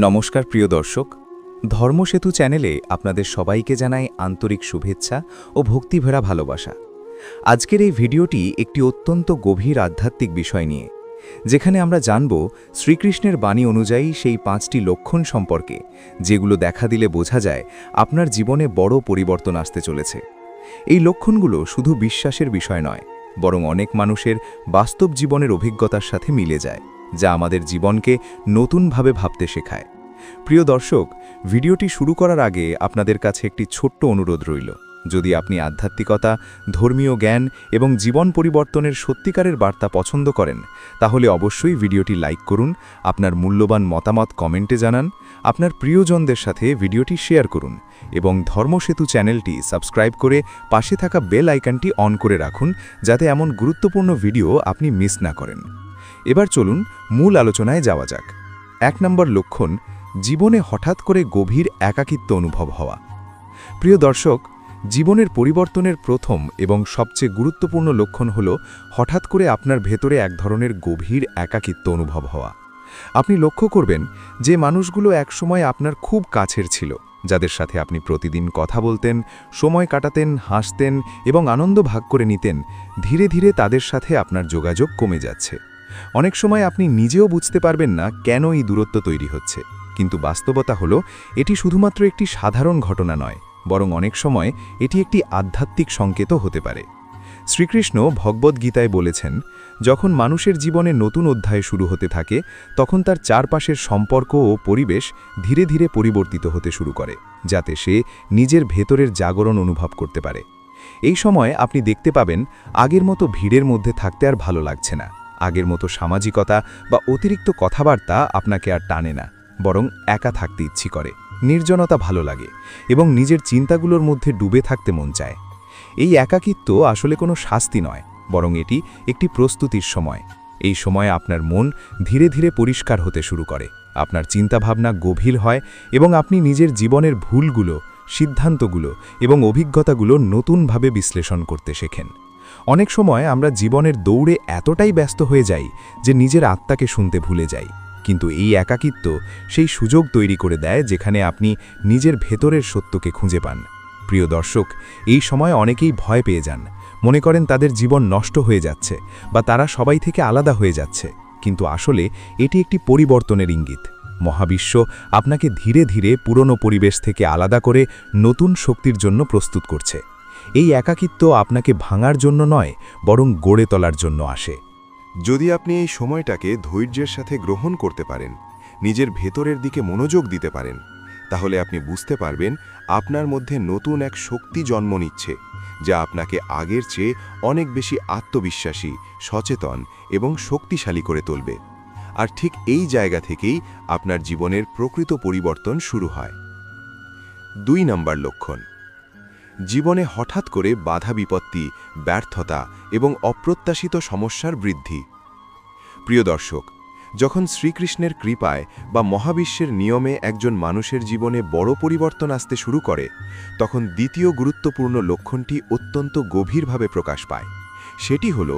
নমস্কার প্রিয় দর্শক, ধর্মসেতু চ্যানেলে আপনাদের সবাইকে জানাই আন্তরিক শুভেচ্ছা ও ভক্তিভরা ভালোবাসা। আজকের এই ভিডিওটি একটি অত্যন্ত গভীর আধ্যাত্মিক বিষয় নিয়ে, যেখানে আমরা জানব শ্রীকৃষ্ণের বাণী অনুযায়ী সেই 5টি লক্ষণ সম্পর্কে, যেগুলো দেখা দিলে বোঝা যায় আপনার জীবনে বড় পরিবর্তন আসতে চলেছে। এই লক্ষণগুলো শুধু বিশ্বাসের বিষয় নয়, বরং অনেক মানুষের বাস্তব জীবনের অভিজ্ঞতার সাথে মিলে যায়, যা আমাদের জীবনকে নতুনভাবে ভাবতে শেখায়। প্রিয় দর্শক, ভিডিওটি শুরু করার আগে আপনাদের কাছে একটি ছোট্ট অনুরোধ রইল। যদি আপনি আধ্যাত্মিকতা, ধর্মীয় জ্ঞান এবং জীবন পরিবর্তনের সত্যিকারের বার্তা পছন্দ করেন, তাহলে অবশ্যই ভিডিওটি লাইক করুন, আপনার মূল্যবান মতামত কমেন্টে জানান, আপনার প্রিয়জনদের সাথে ভিডিওটি শেয়ার করুন এবং ধর্মসেতু চ্যানেলটি সাবস্ক্রাইব করে পাশে থাকা বেল আইকনটি অন করে রাখুন, যাতে এমন গুরুত্বপূর্ণ ভিডিও আপনি মিস না করেন। এবার চলুন মূল আলোচনায় যাওয়া যাক। 1 নম্বর লক্ষণ, জীবনে হঠাৎ করে গভীর একাকিত্ব অনুভব হওয়া। প্রিয় দর্শক, জীবনের পরিবর্তনের প্রথম এবং সবচেয়ে গুরুত্বপূর্ণ লক্ষণ হল হঠাৎ করে আপনার ভেতরে এক ধরনের গভীর একাকিত্ব অনুভব হওয়া। আপনি লক্ষ্য করবেন যে মানুষগুলো একসময় আপনার খুব কাছের ছিল, যাদের সাথে আপনি প্রতিদিন কথা বলতেন, সময় কাটাতেন, হাসতেন এবং আনন্দ ভাগ করে নিতেন, ধীরে ধীরে তাদের সাথে আপনার যোগাযোগ কমে যাচ্ছে। অনেক সময় আপনি নিজেও বুঝতে পারবেন না কেন এই দূরত্ব তৈরি হচ্ছে, কিন্তু বাস্তবতা হলো এটি শুধুমাত্র একটি সাধারণ ঘটনা নয়, বরং অনেক সময় এটি একটি আধ্যাত্মিক সংকেতও হতে পারে। শ্রীকৃষ্ণ ভগবদ্গীতায় বলেছেন, যখন মানুষের জীবনে নতুন অধ্যায় শুরু হতে থাকে, তখন তার চারপাশের সম্পর্ক ও পরিবেশ ধীরে ধীরে পরিবর্তিত হতে শুরু করে, যাতে সে নিজের ভেতরের জাগরণ অনুভব করতে পারে। এই সময় আপনি দেখতে পাবেন আগের মতো ভিড়ের মধ্যে থাকতে আর ভালো লাগছে না, আগের মতো সামাজিকতা বা অতিরিক্ত কথাবার্তা আপনাকে আর টানে না, বরং একা থাকতে ইচ্ছে করে, নির্জনতা ভালো লাগে এবং নিজের চিন্তাগুলোর মধ্যে ডুবে থাকতে মন চায়। এই একাকিত্ব আসলে কোনো শাস্তি নয়, বরং এটি একটি প্রস্তুতির সময়। এই সময়ে আপনার মন ধীরে ধীরে পরিষ্কার হতে শুরু করে, আপনার চিন্তাভাবনা গভীর হয় এবং আপনি নিজের জীবনের ভুলগুলো, সিদ্ধান্তগুলো এবং অভিজ্ঞতাগুলো নতুনভাবে বিশ্লেষণ করতে শেখেন। অনেক সময় আমরা জীবনের দৌড়ে এতটাই ব্যস্ত হয়ে যাই যে নিজের আত্মাকে শুনতে ভুলে যাই, কিন্তু এই একাকিত্ব সেই সুযোগ তৈরি করে দেয় যেখানে আপনি নিজের ভেতরের সত্যকে খুঁজে পান। প্রিয় দর্শক, এই সময় অনেকেই ভয় পেয়ে যান, মনে করেন তাদের জীবন নষ্ট হয়ে যাচ্ছে বা তারা সবাই থেকে আলাদা হয়ে যাচ্ছে, কিন্তু আসলে এটি একটি পরিবর্তনের ইঙ্গিত। মহাবিশ্ব আপনাকে ধীরে ধীরে পুরনো পরিবেশ থেকে আলাদা করে নতুন শক্তির জন্য প্রস্তুত করছে। এই একাকিত্ব আপনাকে ভাঙার জন্য নয়, বরং গড়ে তোলার জন্য আসে। যদি আপনি এই সময়টাকে ধৈর্যের সাথে গ্রহণ করতে পারেন, নিজের ভেতরের দিকে মনোযোগ দিতে পারেন, তাহলে আপনি বুঝতে পারবেন আপনার মধ্যে নতুন এক শক্তি জন্ম নিচ্ছে, যা আপনাকে আগের চেয়ে অনেক বেশি আত্মবিশ্বাসী, সচেতন এবং শক্তিশালী করে তুলবে। আর ঠিক এই জায়গা থেকেই আপনার জীবনের প্রকৃত পরিবর্তন শুরু হয়। 2 নম্বর লক্ষণ, জীবনে হঠাৎ করে বাধা বিপত্তি, ব্যর্থতা এবং অপ্রত্যাশিত সমস্যার বৃদ্ধি। প্রিয় দর্শক, যখন শ্রীকৃষ্ণের কৃপায় বা মহাবিশ্বের নিয়মে একজন মানুষের জীবনে বড় পরিবর্তন আসতে শুরু করে, তখন দ্বিতীয় গুরুত্বপূর্ণ লক্ষণটি অত্যন্ত গভীরভাবে প্রকাশ পায়। সেটি হল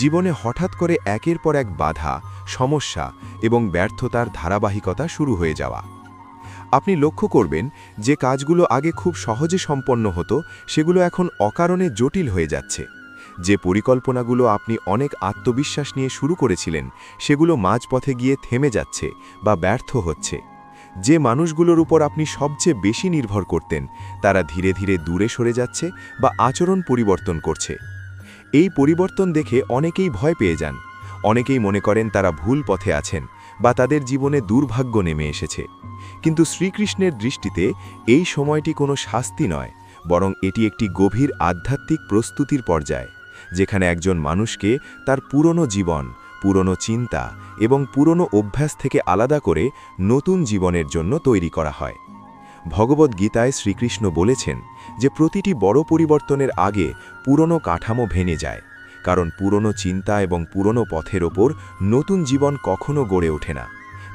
জীবনে হঠাৎ করে একের পর এক বাধা, সমস্যা এবং ব্যর্থতার ধারাবাহিকতা শুরু হয়ে যাওয়া। আপনি লক্ষ্য করবেন যে কাজগুলো আগে খুব সহজে সম্পন্ন হতো, সেগুলো এখন অকারণে জটিল হয়ে যাচ্ছে। যে পরিকল্পনাগুলো আপনি অনেক আত্মবিশ্বাস নিয়ে শুরু করেছিলেন, সেগুলো মাঝপথে গিয়ে থেমে যাচ্ছে বা ব্যর্থ হচ্ছে। যে মানুষগুলোর উপর আপনি সবচেয়ে বেশি নির্ভর করতেন, তারা ধীরে ধীরে দূরে সরে যাচ্ছে বা আচরণ পরিবর্তন করছে। এই পরিবর্তন দেখে অনেকেই ভয় পেয়ে যান, অনেকেই মনে করেন তারা ভুল পথে আছেন বা তাদের জীবনে দুর্ভাগ্য নেমে এসেছে। কিন্তু শ্রীকৃষ্ণের দৃষ্টিতে এই সময়টি কোনো শাস্তি নয়, বরং এটি একটি গভীর আধ্যাত্মিক প্রস্তুতির পর্যায়, যেখানে একজন মানুষকে তার পুরনো জীবন, পুরনো চিন্তা এবং পুরনো অভ্যাস থেকে আলাদা করে নতুন জীবনের জন্য তৈরি করা হয়। ভগবদ্গীতায় শ্রীকৃষ্ণ বলেছেন যে প্রতিটি বড় পরিবর্তনের আগে পুরনো কাঠামো ভেঙে যায়, কারণ পুরনো চিন্তা এবং পুরনো পথের ওপর নতুন জীবন কখনো গড়ে ওঠে না।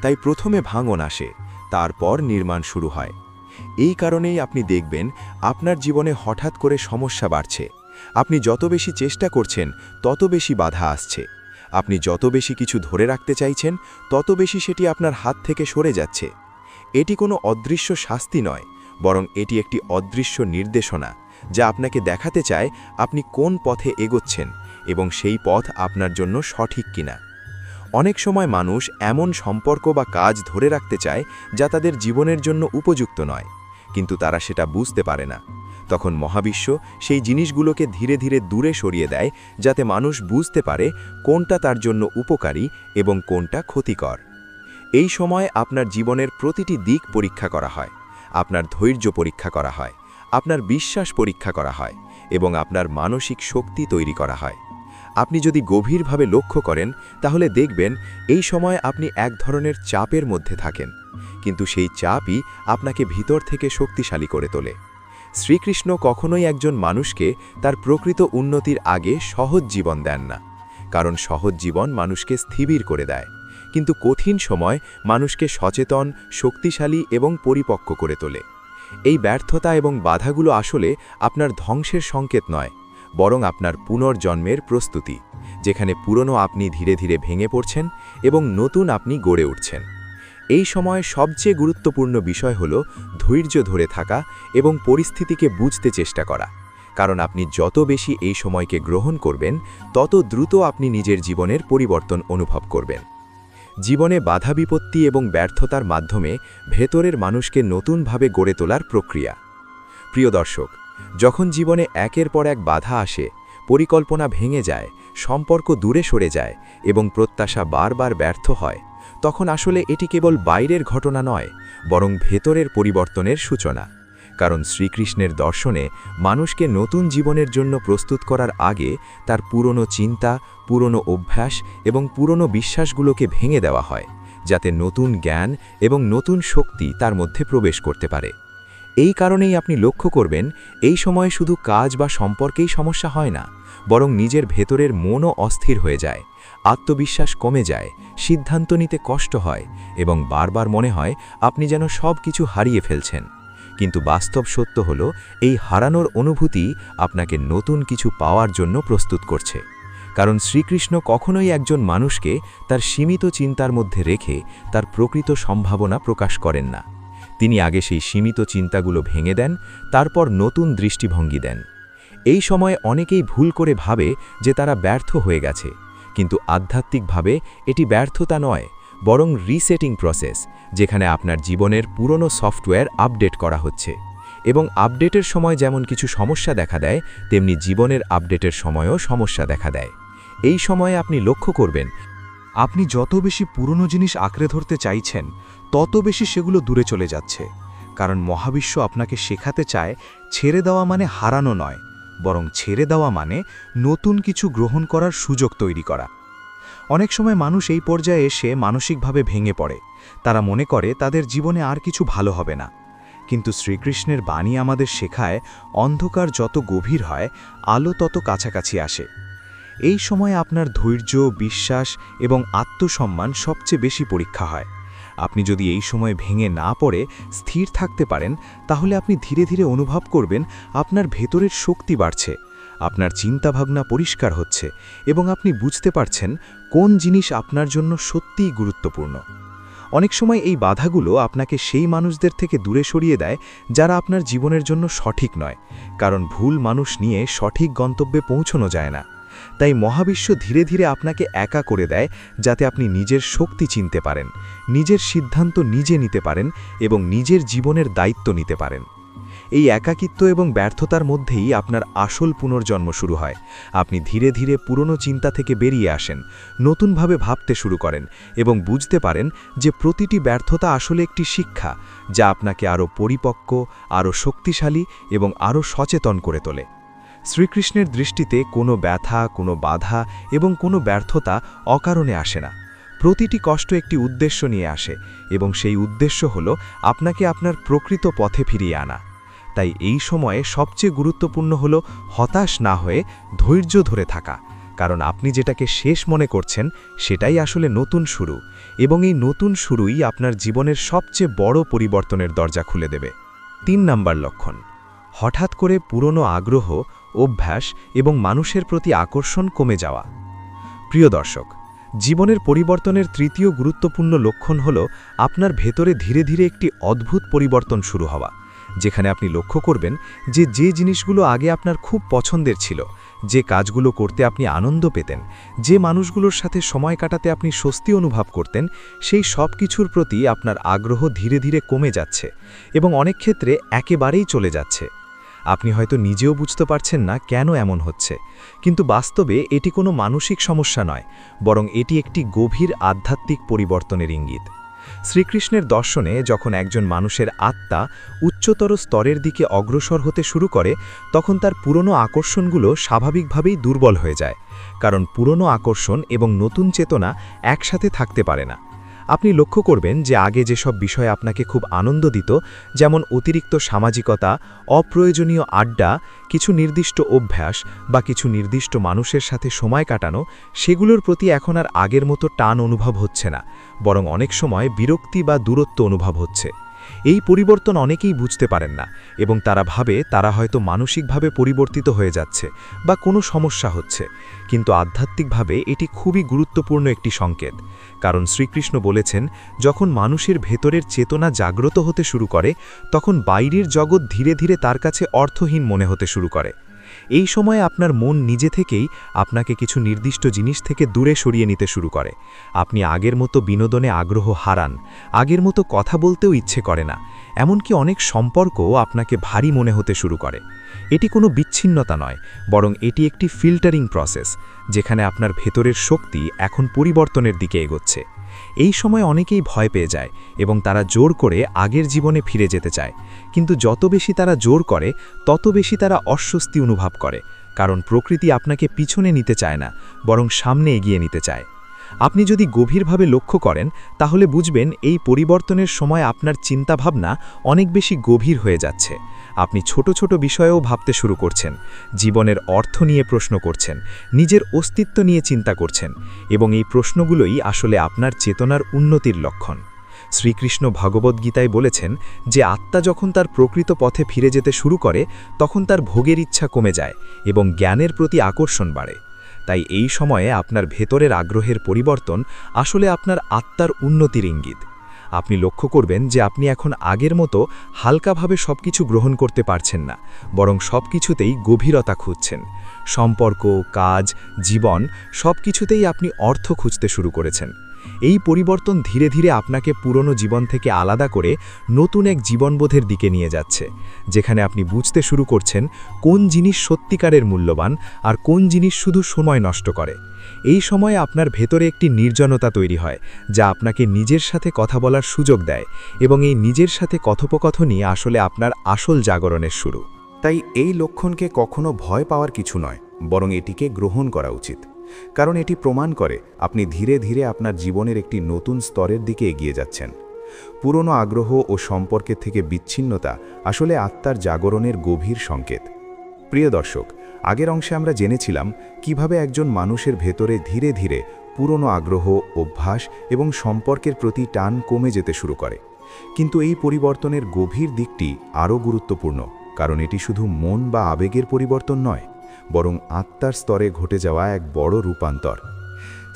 তাই প্রথমে ভাঙন আসে, তারপর নির্মাণ শুরু হয়। এই কারণেই আপনি দেখবেন আপনার জীবনে হঠাৎ করে সমস্যা বাড়ছে। আপনি যত বেশি চেষ্টা করছেন, তত বেশি বাধা আসছে। আপনি যত বেশি কিছু ধরে রাখতে চাইছেন, তত বেশি সেটি আপনার হাত থেকে সরে যাচ্ছে। এটি কোনো অদৃশ্য শাস্তি নয়, বরং এটি একটি অদৃশ্য নির্দেশনা যা আপনাকে দেখাতে চায় আপনি কোন পথে এগোচ্ছেন এবং সেই পথ আপনার জন্য সঠিক কিনা। অনেক সময় মানুষ এমন সম্পর্ক বা কাজ ধরে রাখতে চায় যা তাদের জীবনের জন্য উপযুক্ত নয়, কিন্তু তারা সেটা বুঝতে পারে না। তখন মহাবিশ্ব সেই জিনিসগুলোকে ধীরে ধীরে দূরে সরিয়ে দেয়, যাতে মানুষ বুঝতে পারে কোনটা তার জন্য উপকারী এবং কোনটা ক্ষতিকর। এই সময় আপনার জীবনের প্রতিটি দিক পরীক্ষা করা হয়, আপনার ধৈর্য পরীক্ষা করা হয়, আপনার বিশ্বাস পরীক্ষা করা হয় এবং আপনার মানসিক শক্তি তৈরি করা হয়। আপনি যদি গভীরভাবে লক্ষ্য করেন তাহলে দেখবেন এই সময় আপনি এক ধরনের চাপের মধ্যে থাকেন, কিন্তু সেই চাপই আপনাকে ভিতর থেকে শক্তিশালী করে তোলে। শ্রীকৃষ্ণ কখনোই একজন মানুষকে তার প্রকৃত উন্নতির আগে সহজ জীবন দেন না, কারণ সহজ জীবন মানুষকে স্থির করে দেয়, কিন্তু কঠিন সময় মানুষকে সচেতন, শক্তিশালী এবং পরিপক্ক করে তোলে। এই ব্যর্থতা এবং বাধাগুলো আসলে আপনার ধ্বংসের সংকেত নয়, বরং আপনার পুনর্জন্মের প্রস্তুতি, যেখানে পুরনো আপনি ধীরে ধীরে ভেঙে পড়ছেন এবং নতুন আপনি গড়ে উঠছেন। এই সময় সবচেয়ে গুরুত্বপূর্ণ বিষয় হল ধৈর্য ধরে থাকা এবং পরিস্থিতিকে বুঝতে চেষ্টা করা, কারণ আপনি যত বেশি এই সময়কে গ্রহণ করবেন তত দ্রুত আপনি নিজের জীবনের পরিবর্তন অনুভব করবেন। জীবনে বাধা বিপত্তি এবং ব্যর্থতার মাধ্যমে ভেতরের মানুষকে নতুনভাবে গড়ে তোলার প্রক্রিয়া। প্রিয় দর্শক, যখন জীবনে একের পর এক বাধা আসে, পরিকল্পনা ভেঙে যায়, সম্পর্ক দূরে সরে যায় এবং প্রত্যাশা বারবার ব্যর্থ হয়, তখন আসলে এটি কেবল বাইরের ঘটনা নয়, বরং ভেতরের পরিবর্তনের সূচনা। কারণ শ্রীকৃষ্ণের দর্শনে মানুষকে নতুন জীবনের জন্য প্রস্তুত করার আগে তার পুরনো চিন্তা, পুরনো অভ্যাস এবং পুরনো বিশ্বাসগুলোকে ভেঙে দেওয়া হয়, যাতে নতুন জ্ঞান এবং নতুন শক্তি তার মধ্যে প্রবেশ করতে পারে। এই কারণেই আপনি লক্ষ্য করবেন এই সময়ে শুধু কাজ বা সম্পর্কেই সমস্যা হয় না, বরং নিজের ভেতরের মনও অস্থির হয়ে যায়, আত্মবিশ্বাস কমে যায়, সিদ্ধান্ত নিতে কষ্ট হয় এবং বারবার মনে হয় আপনি যেন সব কিছু হারিয়ে ফেলছেন। কিন্তু বাস্তব সত্য হলো এই হারানোর অনুভূতি আপনাকে নতুন কিছু পাওয়ার জন্য প্রস্তুত করছে। কারণ শ্রীকৃষ্ণ কখনোই একজন মানুষকে তার সীমিত চিন্তার মধ্যে রেখে তার প্রকৃত সম্ভাবনা প্রকাশ করেন না। তিনি আগে সেই সীমিত চিন্তাগুলো ভেঙে দেন, তারপর নতুন দৃষ্টিভঙ্গি দেন। এই সময় অনেকেই ভুল করে ভাবে যে তারা ব্যর্থ হয়ে গেছে, কিন্তু আধ্যাত্মিকভাবে এটি ব্যর্থতা নয়, বরং রিসেটিং প্রসেস, যেখানে আপনার জীবনের পুরনো সফটওয়্যার আপডেট করা হচ্ছে। এবং আপডেটের সময় যেমন কিছু সমস্যা দেখা দেয়, তেমনি জীবনের আপডেটের সময়ও সমস্যা দেখা দেয়। এই সময়ে আপনি লক্ষ্য করবেন আপনি যত বেশি পুরনো জিনিস আঁকড়ে ধরতে চাইছেন, তত বেশি সেগুলো দূরে চলে যাচ্ছে। কারণ মহাবিশ্ব আপনাকে শেখাতে চায় ছেড়ে দেওয়া মানে হারানো নয়, বরং ছেড়ে দেওয়া মানে নতুন কিছু গ্রহণ করার সুযোগ তৈরি করা। অনেক সময় মানুষ এই পর্যায়ে এসে মানসিকভাবে ভেঙে পড়ে, তারা মনে করে তাদের জীবনে আর কিছু ভালো হবে না। কিন্তু শ্রীকৃষ্ণের বাণী আমাদের শেখায় অন্ধকার যত গভীর হয়, আলো তত কাছাকাছি আসে। এই সময় আপনার ধৈর্য, বিশ্বাস এবং আত্মসম্মান সবচেয়ে বেশি পরীক্ষা হয়। আপনি যদি এই সময় ভেঙে না পড়ে স্থির থাকতে পারেন, তাহলে আপনি ধীরে ধীরে অনুভব করবেন আপনার ভেতরের শক্তি বাড়ছে, আপনার চিন্তাভাবনা পরিষ্কার হচ্ছে এবং আপনি বুঝতে পারছেন কোন জিনিস আপনার জন্য সত্যিই গুরুত্বপূর্ণ। অনেক সময় এই বাধাগুলো আপনাকে সেই মানুষদের থেকে দূরে সরিয়ে দেয় যারা আপনার জীবনের জন্য সঠিক নয়, কারণ ভুল মানুষ নিয়ে সঠিক গন্তব্যে পৌঁছানো যায় না। তাই মহাবিশ্ব ধীরে ধীরে আপনাকে একা করে দেয়, যাতে আপনি নিজের শক্তি চিনতে পারেন, নিজের সিদ্ধান্ত নিজে নিতে পারেন এবং নিজের জীবনের দায়িত্ব নিতে পারেন। এই একাকিত্ব এবং ব্যর্থতার মধ্যেই আপনার আসল পুনর্জন্ম শুরু হয়। আপনি ধীরে ধীরে পুরনো চিন্তা থেকে বেরিয়ে আসেন, নতুনভাবে ভাবতে শুরু করেন এবং বুঝতে পারেন যে প্রতিটি ব্যর্থতা আসলে একটি শিক্ষা, যা আপনাকে আরও পরিপক্ক, আরও শক্তিশালী এবং আরও সচেতন করে তোলে। শ্রীকৃষ্ণের দৃষ্টিতে কোনো ব্যথা, কোনো বাধা এবং কোনো ব্যর্থতা অকারণে আসে না। প্রতিটি কষ্ট একটি উদ্দেশ্য নিয়ে আসে এবং সেই উদ্দেশ্য হল আপনাকে আপনার প্রকৃত পথে ফিরিয়ে আনা। তাই এই সময়ে সবচেয়ে গুরুত্বপূর্ণ হল হতাশ না হয়ে ধৈর্য ধরে থাকা, কারণ আপনি যেটাকে শেষ মনে করছেন সেটাই আসলে নতুন শুরু, এবং এই নতুন শুরুই আপনার জীবনের সবচেয়ে বড় পরিবর্তনের দরজা খুলে দেবে। 3 নম্বর লক্ষণ, হঠাৎ করে পুরনো আগ্রহ, অভ্যাস এবং মানুষের প্রতি আকর্ষণ কমে যাওয়া। প্রিয় দর্শক, জীবনের পরিবর্তনের তৃতীয় গুরুত্বপূর্ণ লক্ষণ হল আপনার ভেতরে ধীরে ধীরে একটি অদ্ভুত পরিবর্তন শুরু হওয়া, যেখানে আপনি লক্ষ্য করবেন যে জিনিসগুলো আগে আপনার খুব পছন্দের ছিল, যে কাজগুলো করতে আপনি আনন্দ পেতেন, যে মানুষগুলোর সাথে সময় কাটাতে আপনি স্বস্তি অনুভব করতেন, সেই সব কিছুর প্রতি আপনার আগ্রহ ধীরে ধীরে কমে যাচ্ছে এবং অনেক ক্ষেত্রে একেবারেই চলে যাচ্ছে। আপনি হয়তো নিজেও বুঝতে পারছেন না কেন এমন হচ্ছে, কিন্তু বাস্তবে এটি কোনো মানসিক সমস্যা নয়, বরং এটি একটি গভীর আধ্যাত্মিক পরিবর্তনের ইঙ্গিত। শ্রীকৃষ্ণের দর্শনে যখন একজন মানুষের আত্মা উচ্চতর স্তরের দিকে অগ্রসর হতে শুরু করে, তখন তার পুরনো আকর্ষণগুলো স্বাভাবিকভাবেই দুর্বল হয়ে যায়, কারণ পুরনো আকর্ষণ এবং নতুন চেতনা একসাথে থাকতে পারে না। আপনি লক্ষ্য করবেন যে আগে যেসব বিষয় আপনাকে খুব আনন্দ দিত, যেমন অতিরিক্ত সামাজিকতা, অপ্রয়োজনীয় আড্ডা, কিছু নির্দিষ্ট অভ্যাস বা কিছু নির্দিষ্ট মানুষের সাথে সময় কাটানো, সেগুলোর প্রতি এখন আর আগের মতো টান অনুভব হচ্ছে না, বরং অনেক সময় বিরক্তি বা দূরত্ব অনুভব হচ্ছে। এই পরিবর্তন অনেকেই বুঝতে পারেন না এবং তারা ভাবে তারা হয়তো মানসিকভাবে পরিবর্তিত হয়ে যাচ্ছে বা কোনো সমস্যা হচ্ছে, কিন্তু আধ্যাত্মিকভাবে এটি খুবই গুরুত্বপূর্ণ একটি সংকেত। কারণ শ্রীকৃষ্ণ বলেছেন, যখন মানুষের ভেতরের চেতনা জাগ্রত হতে শুরু করে, তখন বাইরের জগৎ ধীরে ধীরে তার কাছে অর্থহীন মনে হতে শুরু করে। এই সময়ে আপনার মন নিজে থেকেই আপনাকে কিছু নির্দিষ্ট জিনিস থেকে দূরে সরিয়ে নিতে শুরু করে। আপনি আগের মতো বিনোদনে আগ্রহ হারান, আগের মতো কথা বলতেও ইচ্ছে করে না, এমনকি অনেক সম্পর্কও আপনাকে ভারী মনে হতে শুরু করে। এটি কোনো বিচ্ছিন্নতা নয়, বরং এটি একটি ফিল্টারিং প্রসেস, যেখানে আপনার ভেতরের শক্তি এখন পরিবর্তনের দিকে এগোচ্ছে। এই সময় অনেকেই ভয় পেয়ে যায় এবং তারা জোর করে আগের জীবনে ফিরে যেতে চায়, কিন্তু যত বেশি তারা জোর করে, তত বেশি তারা অস্বস্তি অনুভব করে, কারণ প্রকৃতি আপনাকে পিছনে নিতে চায় না, বরং সামনে এগিয়ে নিতে চায়। আপনি যদি গভীরভাবে লক্ষ্য করেন, তাহলে বুঝবেন এই পরিবর্তনের সময় আপনার চিন্তাভাবনা অনেক বেশি গভীর হয়ে যাচ্ছে। আপনি ছোট ছোট বিষয়েও ভাবতে শুরু করছেন, জীবনের অর্থ নিয়ে প্রশ্ন করছেন, নিজের অস্তিত্ব নিয়ে চিন্তা করছেন, এবং এই প্রশ্নগুলোই আসলে আপনার চেতনার উন্নতির লক্ষণ। শ্রীকৃষ্ণ ভগবদ্গীতায় বলেছেন যে আত্মা যখন তার প্রকৃত পথে ফিরে যেতে শুরু করে, তখন তার ভোগের ইচ্ছা কমে যায় এবং জ্ঞানের প্রতি আকর্ষণ বাড়ে। তাই এই সময়ে আপনার ভেতরের আগ্রহের পরিবর্তন আসলে আপনার আত্মার উন্নতির ইঙ্গিত। আপনি লক্ষ্য করবেন যে আপনি এখন আগের মতো হালকাভাবে সবকিছু গ্রহণ করতে পারছেন না, বরং সবকিছুতেই গভীরতা খুঁজছেন। সম্পর্ক, কাজ, জীবন সবকিছুতেই আপনি অর্থ খুঁজতে শুরু করেছেন। এই পরিবর্তন ধীরে ধীরে আপনাকে পুরনো জীবন থেকে আলাদা করে নতুন এক জীবনবোধের দিকে নিয়ে যাচ্ছে, যেখানে আপনি বুঝতে শুরু করছেন কোন জিনিস সত্যিকারের মূল্যবান আর কোন জিনিস শুধু সময় নষ্ট করে। এই সময়ে আপনার ভেতরে একটি নির্জনতা তৈরি হয়, যা আপনাকে নিজের সাথে কথা বলার সুযোগ দেয়, এবং এই নিজের সাথে কথোপকথনই আসলে আপনার আসল জাগরণের শুরু। তাই এই লক্ষণকে কখনো ভয় পাওয়ার কিছু নয়, বরং এটিকে গ্রহণ করা উচিত। কারণ এটি প্রমাণ করে আপনি ধীরে ধীরে আপনার জীবনের একটি নতুন স্তরের দিকে এগিয়ে যাচ্ছেন। পুরনো আগ্রহ ও সম্পর্কের থেকে বিচ্ছিন্নতা আসলে আত্মার জাগরণের গভীর সংকেত। প্রিয় দর্শক, আগের অংশে আমরা জেনেছিলাম কিভাবে একজন মানুষের ভেতরে ধীরে ধীরে পুরনো আগ্রহ, অভ্যাস এবং সম্পর্কের প্রতি টান কমে যেতে শুরু করে। কিন্তু এই পরিবর্তনের গভীর দিকটি আরও গুরুত্বপূর্ণ, কারণ এটি শুধু মন বা আবেগের পরিবর্তন নয়, বরং আত্মার স্তরে ঘটে যাওয়া এক বড় রূপান্তর।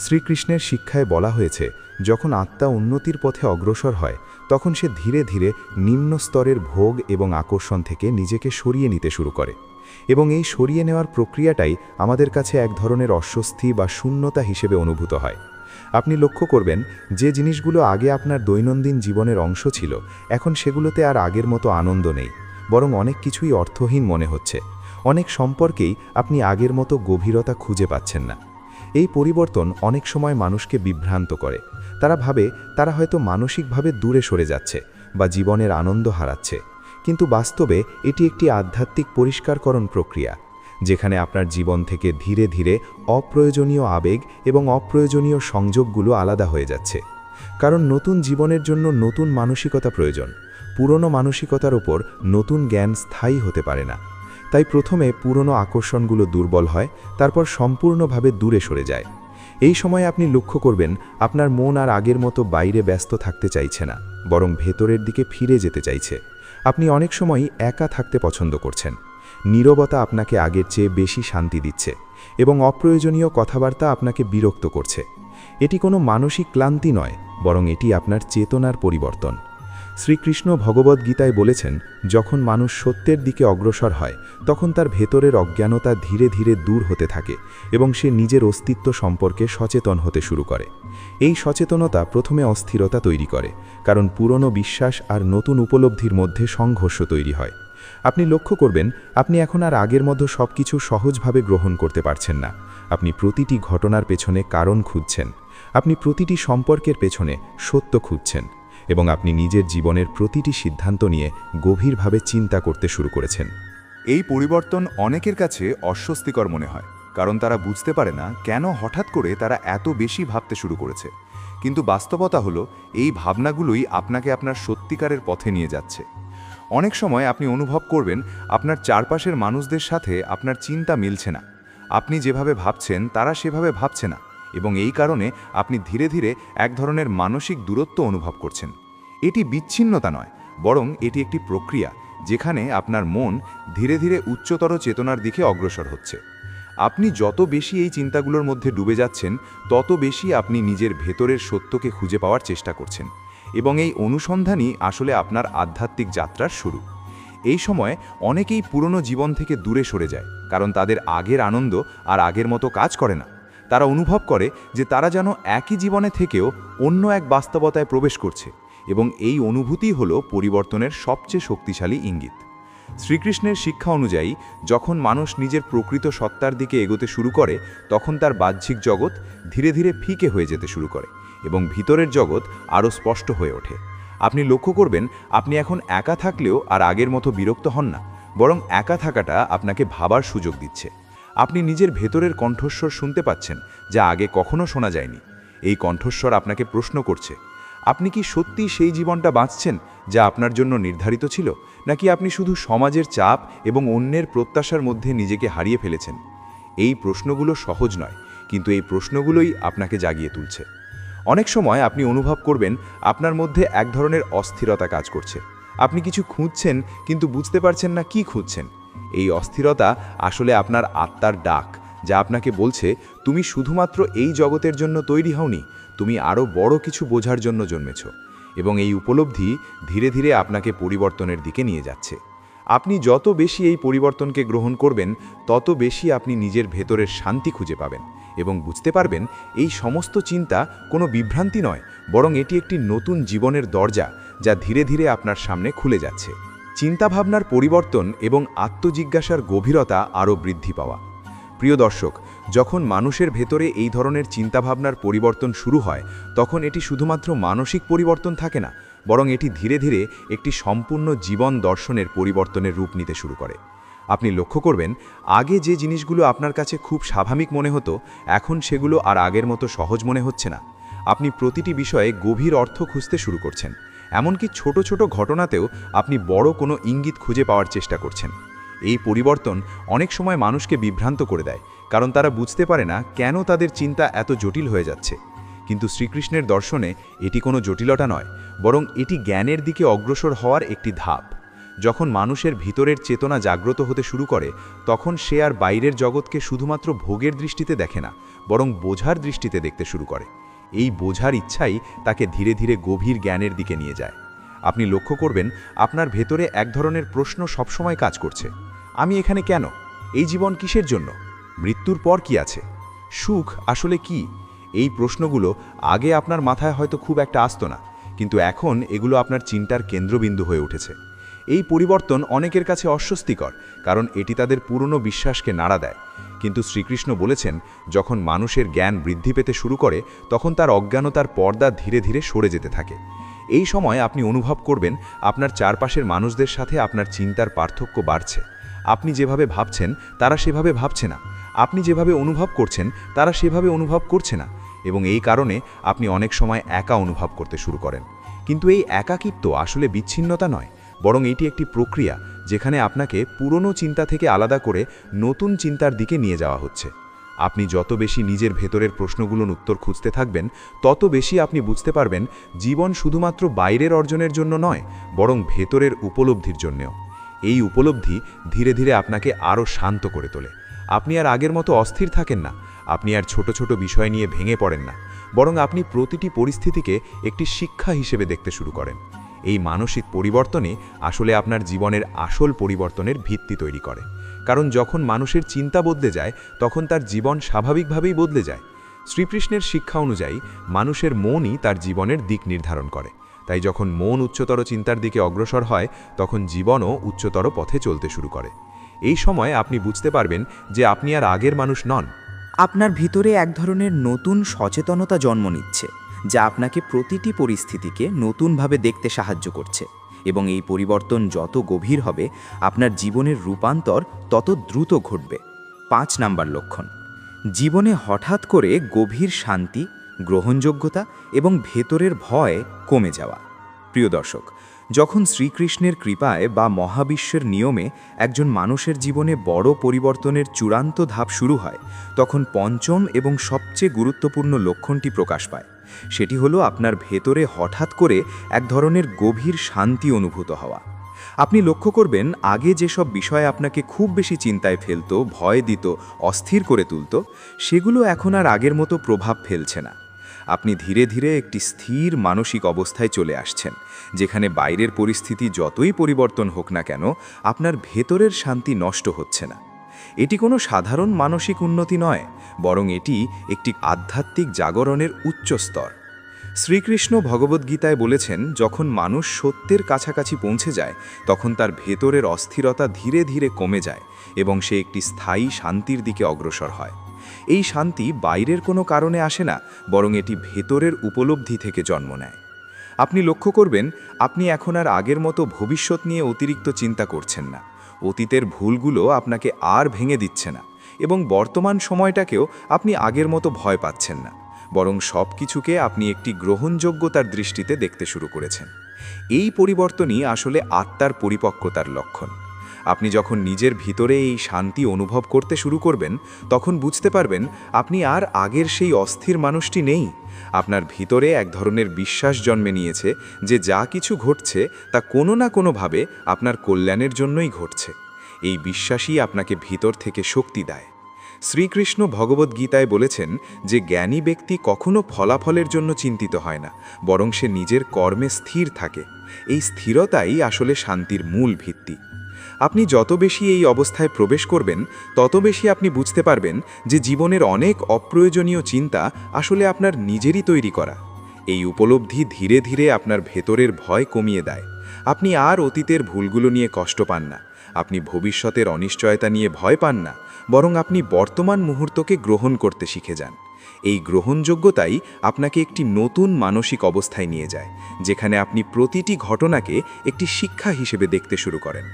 শ্রীকৃষ্ণের শিক্ষায় বলা হয়েছে, যখন আত্মা উন্নতির পথে অগ্রসর হয়, তখন সে ধীরে ধীরে নিম্ন স্তরের ভোগ এবং আকর্ষণ থেকে নিজেকে সরিয়ে নিতে শুরু করে, এবং এই সরিয়ে নেওয়ার প্রক্রিয়াটাই আমাদের কাছে এক ধরনের অস্বস্তি বা শূন্যতা হিসেবে অনুভূত হয়। আপনি লক্ষ্য করবেন যে জিনিসগুলো আগে আপনার দৈনন্দিন জীবনের অংশ ছিল, এখন সেগুলোতে আর আগের মতো আনন্দ নেই, বরং অনেক কিছুই অর্থহীন মনে হচ্ছে। অনেক সম্পর্কেই আপনি আগের মতো গভীরতা খুঁজে পাচ্ছেন না। এই পরিবর্তন অনেক সময় মানুষকে বিভ্রান্ত করে। তারা ভাবে তারা হয়তো মানসিকভাবে দূরে সরে যাচ্ছে বা জীবনের আনন্দ হারাচ্ছে, কিন্তু বাস্তবে এটি একটি আধ্যাত্মিক পরিষ্কারকরণ প্রক্রিয়া, যেখানে আপনার জীবন থেকে ধীরে ধীরে অপ্রয়োজনীয় আবেগ এবং অপ্রয়োজনীয় সংযোগগুলো আলাদা হয়ে যাচ্ছে। কারণ নতুন জীবনের জন্য নতুন মানসিকতা প্রয়োজন। পুরনো মানসিকতার ওপর নতুন জ্ঞান স্থায়ী হতে পারে না। তাই প্রথমে পুরনো আকর্ষণগুলো দুর্বল হয়, তারপর সম্পূর্ণভাবে দূরে সরে যায়। এই সময় আপনি লক্ষ্য করবেন আপনার মন আর আগের মতো বাইরে ব্যস্ত থাকতে চাইছে না, বরং ভেতরের দিকে ফিরে যেতে চাইছে। আপনি অনেক সময়ই একা থাকতে পছন্দ করছেন। নীরবতা আপনাকে আগের চেয়ে বেশি শান্তি দিচ্ছে এবং অপ্রয়োজনীয় কথাবার্তা আপনাকে বিরক্ত করছে। এটি কোনো মানসিক ক্লান্তি নয়, বরং এটি আপনার চেতনার পরিবর্তন। শ্রীকৃষ্ণ ভগবদ্গীতায় বলেছেন, যখন মানুষ সত্যের দিকে অগ্রসর হয় তখন তার ভেতরের অজ্ঞানতা ধীরে ধীরে দূর হতে থাকে এবং সে নিজের অস্তিত্ব সম্পর্কে সচেতন হতে শুরু করে। এই সচেতনতা প্রথমে অস্থিরতা তৈরি করে, কারণ পুরনো বিশ্বাস আর নতুন উপলব্ধির মধ্যে সংঘর্ষ তৈরি হয়। আপনি লক্ষ্য করবেন, আপনি এখন আর আগের মতো সবকিছু সহজভাবে গ্রহণ করতে পারছেন না। আপনি প্রতিটি ঘটনার পেছনে কারণ খুঁজছেন, আপনি প্রতিটি সম্পর্কের পেছনে সত্য খুঁজছেন, এবং আপনি নিজের জীবনের প্রতিটি সিদ্ধান্ত নিয়ে গভীরভাবে চিন্তা করতে শুরু করেছেন। এই পরিবর্তন অনেকের কাছে অস্বস্তিকর মনে হয়, কারণ তারা বুঝতে পারে না কেন হঠাৎ করে তারা এত বেশি ভাবতে শুরু করেছে। কিন্তু বাস্তবতা হলো, এই ভাবনাগুলোই আপনাকে আপনার সত্যিকারের পথে নিয়ে যাচ্ছে। অনেক সময় আপনি অনুভব করবেন আপনার চারপাশের মানুষদের সাথে আপনার চিন্তা মিলছে না। আপনি যেভাবে ভাবছেন তারা সেভাবে ভাবছে না, এবং এই কারণে আপনি ধীরে ধীরে এক ধরনের মানসিক দূরত্ব অনুভব করছেন। এটি বিচ্ছিন্নতা নয়, বরং এটি একটি প্রক্রিয়া যেখানে আপনার মন ধীরে ধীরে উচ্চতর চেতনার দিকে অগ্রসর হচ্ছে। আপনি যত বেশি এই চিন্তাগুলোর মধ্যে ডুবে যাচ্ছেন, তত বেশি আপনি নিজের ভেতরের সত্যকে খুঁজে পাওয়ার চেষ্টা করছেন, এবং এই অনুসন্ধানই আসলে আপনার আধ্যাত্মিক যাত্রার শুরু। এই সময় অনেকেই পুরনো জীবন থেকে দূরে সরে যায়, কারণ তাদের আগের আনন্দ আর আগের মতো কাজ করে না। তারা অনুভব করে যে তারা যেন একই জীবনে থেকেও অন্য এক বাস্তবতায় প্রবেশ করছে, এবং এই অনুভূতি হলো পরিবর্তনের সবচেয়ে শক্তিশালী ইঙ্গিত। শ্রীকৃষ্ণের শিক্ষা অনুযায়ী যখন মানুষ নিজের প্রকৃত সত্তার দিকে এগোতে শুরু করে, তখন তার বাহ্যিক জগৎ ধীরে ধীরে ফিকে হয়ে যেতে শুরু করে এবং ভিতরের জগৎ আরও স্পষ্ট হয়ে ওঠে। আপনি লক্ষ্য করবেন, আপনি এখন একা থাকলেও আর আগের মতো বিরক্ত হন না, বরং একা থাকাটা আপনাকে ভাবার সুযোগ দিচ্ছে। আপনি নিজের ভেতরের কণ্ঠস্বর শুনতে পাচ্ছেন, যা আগে কখনো শোনা যায়নি। এই কণ্ঠস্বর আপনাকে প্রশ্ন করছে, আপনি কি সত্যি সেই জীবনটা বাঁচছেন যা আপনার জন্য নির্ধারিত ছিল, নাকি আপনি শুধু সমাজের চাপ এবং অন্যের প্রত্যাশার মধ্যে নিজেকে হারিয়ে ফেলেছেন? এই প্রশ্নগুলো সহজ নয়, কিন্তু এই প্রশ্নগুলোই আপনাকে জাগিয়ে তুলছে। অনেক সময় আপনি অনুভব করবেন আপনার মধ্যে এক ধরনের অস্থিরতা কাজ করছে। আপনি কিছু খুঁজছেন, কিন্তু বুঝতে পারছেন না কি খুঁজছেন। এই অস্থিরতা আসলে আপনার আত্মার ডাক, যা আপনাকে বলছে, তুমি শুধুমাত্র এই জগতের জন্য তৈরি হওনি, তুমি আরও বড় কিছু বোঝার জন্য জন্মেছ। এবং এই উপলব্ধি ধীরে ধীরে আপনাকে পরিবর্তনের দিকে নিয়ে যাচ্ছে। আপনি যত বেশি এই পরিবর্তনকে গ্রহণ করবেন, তত বেশি আপনি নিজের ভেতরের শান্তি খুঁজে পাবেন এবং বুঝতে পারবেন এই সমস্ত চিন্তা কোনো বিভ্রান্তি নয়, বরং এটি একটি নতুন জীবনের দরজা, যা ধীরে ধীরে আপনার সামনে খুলে যাচ্ছে। চিন্তাভাবনার পরিবর্তন এবং আত্মজিজ্ঞাসার গভীরতা আরও বৃদ্ধি পাওয়া। প্রিয় দর্শক, যখন মানুষের ভেতরে এই ধরনের চিন্তাভাবনার পরিবর্তন শুরু হয়, তখন এটি শুধুমাত্র মানসিক পরিবর্তন থাকে না, বরং এটি ধীরে ধীরে একটি সম্পূর্ণ জীবন দর্শনের পরিবর্তনের রূপ নিতে শুরু করে। আপনি লক্ষ্য করবেন, আগে যে জিনিসগুলো আপনার কাছে খুব স্বাভাবিক মনে হতো, এখন সেগুলো আর আগের মতো সহজ মনে হচ্ছে না। আপনি প্রতিটি বিষয়ে গভীর অর্থ খুঁজতে শুরু করছেন, এমনকি ছোট ছোট ঘটনাতেও আপনি বড় কোনো ইঙ্গিত খুঁজে পাওয়ার চেষ্টা করছেন। এই পরিবর্তন অনেক সময় মানুষকে বিভ্রান্ত করে দেয়, কারণ তারা বুঝতে পারে না কেন তাদের চিন্তা এত জটিল হয়ে যাচ্ছে। কিন্তু শ্রীকৃষ্ণের দর্শনে এটি কোনো জটিলতা নয়, বরং এটি জ্ঞানের দিকে অগ্রসর হওয়ার একটি ধাপ। যখন মানুষের ভিতরের চেতনা জাগ্রত হতে শুরু করে, তখন সে আর বাইরের জগৎকে শুধুমাত্র ভোগের দৃষ্টিতে দেখে না, বরং বোঝার দৃষ্টিতে দেখতে শুরু করে। এই বোঝার ইচ্ছাই তাকে ধীরে ধীরে গভীর জ্ঞানের দিকে নিয়ে যায়। আপনি লক্ষ্য করবেন, আপনার ভেতরে এক ধরনের প্রশ্ন সবসময় কাজ করছে। আমি এখানে কেন? এই জীবন কিসের জন্য? মৃত্যুর পর কি আছে? সুখ আসলে কি? এই প্রশ্নগুলো আগে আপনার মাথায় হয়তো খুব একটা আসতো না, কিন্তু এখন এগুলো আপনার চিন্তার কেন্দ্রবিন্দু হয়ে উঠেছে। এই পরিবর্তন অনেকের কাছে অস্বস্তিকর, কারণ এটি তাদের পুরনো বিশ্বাসকে নাড়া দেয়। কিন্তু শ্রীকৃষ্ণ বলেছেন, যখন মানুষের জ্ঞান বৃদ্ধি পেতে শুরু করে, তখন তার অজ্ঞানতার পর্দা ধীরে ধীরে সরে যেতে থাকে। এই সময় আপনি অনুভব করবেন, আপনার চারপাশের মানুষদের সাথে আপনার চিন্তার পার্থক্য বাড়ছে। আপনি যেভাবে ভাবছেন তারা সেভাবে ভাবছে না, আপনি যেভাবে অনুভব করছেন তারা সেভাবে অনুভব করছে না, এবং এই কারণে আপনি অনেক সময় একা অনুভব করতে শুরু করেন। কিন্তু এই একাকিত্ব আসলে বিচ্ছিন্নতা নয়, বরং এটি একটি প্রক্রিয়া, যেখানে আপনাকে পুরনো চিন্তা থেকে আলাদা করে নতুন চিন্তার দিকে নিয়ে যাওয়া হচ্ছে। আপনি যত বেশি নিজের ভেতরের প্রশ্নগুলোর উত্তর খুঁজতে থাকবেন, তত বেশি আপনি বুঝতে পারবেন জীবন শুধুমাত্র বাইরের অর্জনের জন্য নয়, বরং ভেতরের উপলব্ধির জন্যও। এই উপলব্ধি ধীরে ধীরে আপনাকে আরও শান্ত করে তোলে। আপনি আর আগের মতো অস্থির থাকেন না, আপনি আর ছোট ছোট বিষয় নিয়ে ভেঙে পড়েন না, বরং আপনি প্রতিটি পরিস্থিতিকে একটি শিক্ষা হিসেবে দেখতে শুরু করেন। এই মানসিক পরিবর্তনই আসলে আপনার জীবনের আসল পরিবর্তনের ভিত্তি তৈরি করে। কারণ যখন মানুষের চিন্তা বদলে যায় তখন তার জীবন স্বাভাবিকভাবেই বদলে যায়। শ্রীকৃষ্ণের শিক্ষা অনুযায়ী মানুষের মনই তার জীবনের দিক নির্ধারণ করে। তাই যখন মন উচ্চতর চিন্তার দিকে অগ্রসর হয় তখন জীবনও উচ্চতর পথে চলতে শুরু করে। এই সময় আপনি বুঝতে পারবেন যে আপনি আর আগের মানুষ নন। আপনার ভিতরে এক ধরনের নতুন সচেতনতা জন্ম নিচ্ছে, যা আপনাকে প্রতিটি পরিস্থিতিকে নতুনভাবে দেখতে সাহায্য করছে। এবং এই পরিবর্তন যত গভীর হবে আপনার জীবনের রূপান্তর তত দ্রুত ঘটবে। 5 নাম্বার লক্ষণ, জীবনে হঠাৎ করে গভীর শান্তি, গ্রহণযোগ্যতা এবং ভেতরের ভয় কমে যাওয়া। প্রিয় দর্শক, যখন শ্রীকৃষ্ণের কৃপায় বা মহাবিশ্বের নিয়মে একজন মানুষের জীবনে বড় পরিবর্তনের চূড়ান্ত ধাপ শুরু হয়, তখন পঞ্চম এবং সবচেয়ে গুরুত্বপূর্ণ লক্ষণটি প্রকাশ পায়। সেটি হলো আপনার ভেতরে হঠাৎ করে এক ধরনের গভীর শান্তি অনুভূত হওয়া। আপনি লক্ষ্য করবেন, আগে যেসব বিষয় আপনাকে খুব বেশি চিন্তায় ফেলত, ভয় দিত, অস্থির করে তুলত, সেগুলো এখন আর আগের মতো প্রভাব ফেলছে না। আপনি ধীরে ধীরে একটি স্থির মানসিক অবস্থায় চলে আসছেন, যেখানে বাইরের পরিস্থিতি যতই পরিবর্তন হোক না কেন আপনার ভেতরের শান্তি নষ্ট হচ্ছে না। এটি কোনো সাধারণ মানসিক উন্নতি নয়, বরং এটি একটি আধ্যাত্মিক জাগরণের উচ্চ স্তর। শ্রীকৃষ্ণ ভগবদ্গীতায় বলেছেন, যখন মানুষ সত্যের কাছাকাছি পৌঁছে যায় তখন তার ভেতরের অস্থিরতা ধীরে ধীরে কমে যায় এবং সে একটি স্থায়ী শান্তির দিকে অগ্রসর হয়। এই শান্তি বাইরের কোনো কারণে আসে না, বরং এটি ভেতরের উপলব্ধি থেকে জন্ম নেয়। আপনি লক্ষ্য করবেন, আপনি এখন আর আগের মতো ভবিষ্যৎ নিয়ে অতিরিক্ত চিন্তা করছেন না। অতীতের ভুলগুলো আপনাকে আর ভেঙে দিচ্ছে না এবং বর্তমান সময়টাকেও আপনি আগের মতো ভয় পাচ্ছেন না, বরং সব কিছুকে আপনি একটি গ্রহণযোগ্যতার দৃষ্টিতে দেখতে শুরু করেছেন। এই পরিবর্তনই আসলে আত্মার পরিপক্কতার লক্ষণ। আপনি যখন নিজের ভিতরে এই শান্তি অনুভব করতে শুরু করবেন তখন বুঝতে পারবেন আপনি আর আগের সেই অস্থির মানুষটি নেই। আপনার ভিতরে এক ধরনের বিশ্বাস জন্মে নিয়েছে যে যা কিছু ঘটছে তা কোনো না কোনোভাবে আপনার কল্যাণের জন্যই ঘটছে। এই বিশ্বাসই আপনাকে ভিতর থেকে শক্তি দেয়। শ্রীকৃষ্ণ ভগবদ্গীতায় বলেছেন যে জ্ঞানী ব্যক্তি কখনো ফলাফলের জন্য চিন্তিত হয় না, বরং সে নিজের কর্মে স্থির থাকে। এই স্থিরতাই আসলে শান্তির মূল ভিত্তি। আপনি যত বেশি এই অবস্থায় প্রবেশ করবেন তত বেশি আপনি বুঝতে পারবেন যে জীবনের অনেক অপ্রয়োজনীয় চিন্তা আসলে আপনার নিজেরই তৈরি করা। এই উপলব্ধি ধীরে ধীরে আপনার ভেতরের ভয় কমিয়ে দেয়। আপনি আর অতীতের ভুলগুলো নিয়ে কষ্ট পান না, আপনি ভবিষ্যতের অনিশ্চয়তা নিয়ে ভয় পান না, বরং আপনি বর্তমান মুহূর্তকে গ্রহণ করতে শিখে যান। এই গ্রহণযোগ্যতাই আপনাকে একটি নতুন মানসিক অবস্থায় নিয়ে যায়, যেখানে আপনি প্রতিটি ঘটনাকে একটি শিক্ষা হিসেবে দেখতে শুরু করেন।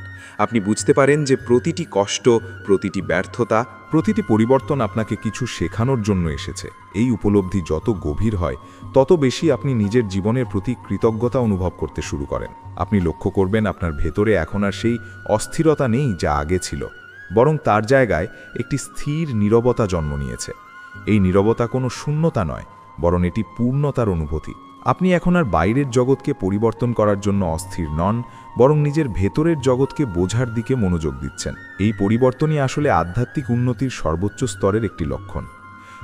আপনি বুঝতে পারেন যে প্রতিটি কষ্ট, প্রতিটি ব্যর্থতা, প্রতিটি পরিবর্তন আপনাকে কিছু শেখানোর জন্য এসেছে। এই উপলব্ধি যত গভীর হয় তত বেশি আপনি নিজের জীবনের প্রতি কৃতজ্ঞতা অনুভব করতে শুরু করেন। আপনি লক্ষ্য করবেন আপনার ভেতরে এখন আর সেই অস্থিরতা নেই যা আগে ছিল, বরং তার জায়গায় একটি স্থির নীরবতা জন্ম নিয়েছে। এই নীরবতা কোনো শূন্যতা নয়, বরং এটি পূর্ণতার অনুভূতি। আপনি এখন আর বাইরের জগৎকে পরিবর্তন করার জন্য অস্থির নন, বরং নিজের ভেতরের জগৎকে বোঝার দিকে মনোযোগ দিচ্ছেন। এই পরিবর্তনই আসলে আধ্যাত্মিক উন্নতির সর্বোচ্চ স্তরের একটি লক্ষণ।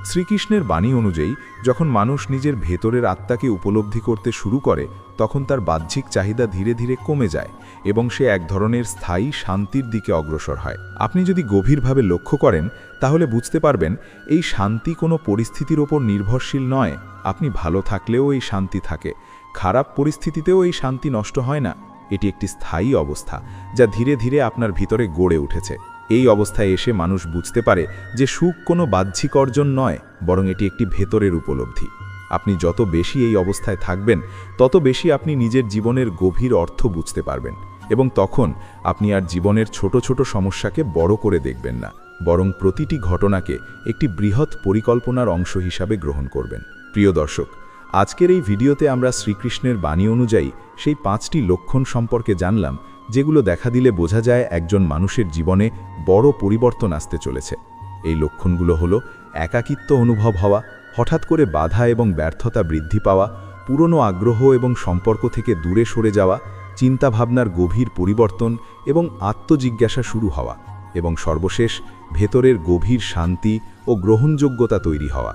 শ্রীকৃষ্ণের বাণী অনুযায়ী যখন মানুষ নিজের ভেতরের আত্মাকে উপলব্ধি করতে শুরু করে তখন তার বাহ্যিক চাহিদা ধীরে ধীরে কমে যায় এবং সে এক ধরনের স্থায়ী শান্তির দিকে অগ্রসর হয়। আপনি যদি গভীরভাবে লক্ষ্য করেন তাহলে বুঝতে পারবেন এই শান্তি কোনো পরিস্থিতির ওপর নির্ভরশীল নয়। আপনি ভালো থাকলেও এই শান্তি থাকে, খারাপ পরিস্থিতিতেও এই শান্তি নষ্ট হয় না। এটি একটি স্থায়ী অবস্থা যা ধীরে ধীরে আপনার ভিতরে গড়ে উঠেছে। এই অবস্থায় এসে মানুষ বুঝতে পারে যে সুখ কোনো বাহ্যিক অর্জন নয়, বরং এটি একটি ভেতরের উপলব্ধি। আপনি যত বেশি এই অবস্থায় থাকবেন তত বেশি আপনি নিজের জীবনের গভীর অর্থ বুঝতে পারবেন এবং তখন আপনি আর জীবনের ছোট ছোট সমস্যাকে বড় করে দেখবেন না, বরং প্রতিটি ঘটনাকে একটি বৃহৎ পরিকল্পনার অংশ হিসাবে গ্রহণ করবেন। প্রিয় দর্শক, আজকের এই ভিডিওতে আমরা শ্রীকৃষ্ণের বাণী অনুযায়ী সেই 5টি লক্ষণ সম্পর্কে জানলাম, যেগুলো দেখা দিলে বোঝা যায় একজন মানুষের জীবনে বড় পরিবর্তন আসতে চলেছে। এই লক্ষণগুলো হলো একাকিত্ব অনুভব হওয়া, হঠাৎ করে বাধা এবং ব্যর্থতা বৃদ্ধি পাওয়া, পুরনো আগ্রহ এবং সম্পর্ক থেকে দূরে সরে যাওয়া, চিন্তাভাবনার গভীর পরিবর্তন এবং আত্মজিজ্ঞাসা শুরু হওয়া, এবং সর্বশেষ ভেতরের গভীর শান্তি ও গ্রহণযোগ্যতা তৈরি হওয়া।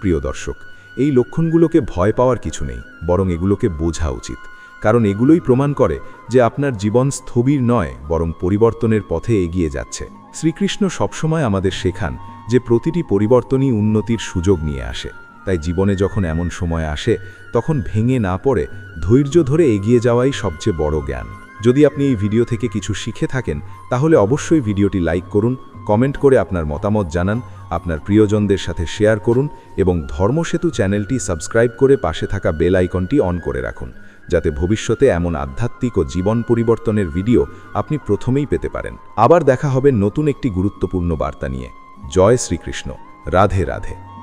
প্রিয় দর্শক, এই লক্ষণগুলোকে ভয় পাওয়ার কিছু নেই, বরং এগুলোকে বোঝা উচিত, কারণ এগুলোই প্রমাণ করে যে আপনার জীবন স্থবির নয়, বরং পরিবর্তনের পথে এগিয়ে যাচ্ছে। শ্রীকৃষ্ণ সবসময় আমাদের শেখান যে প্রতিটি পরিবর্তনই উন্নতির সুযোগ নিয়ে আসে। তাই জীবনে যখন এমন সময় আসে, তখন ভেঙে না পড়ে ধৈর্য ধরে এগিয়ে যাওয়াই সবচেয়ে বড় জ্ঞান। যদি আপনি এই ভিডিও থেকে কিছু শিখে থাকেন, তাহলে অবশ্যই ভিডিওটি লাইক করুন, কমেন্ট করে আপনার মতামত জানান, আপনার প্রিয়জনদের সাথে শেয়ার করুন এবং ধর্মসেতু চ্যানেলটি সাবস্ক্রাইব করে পাশে থাকা বেল আইকনটি অন করে রাখুন, যাতে ভবিষ্যতে এমন আধ্যাত্মিক ও জীবন পরিবর্তনের ভিডিও আপনি প্রথমেই পেতে পারেন। আবার দেখা হবে নতুন একটি গুরুত্বপূর্ণ বার্তা নিয়ে। জয় শ্রীকৃষ্ণ। রাধে রাধে।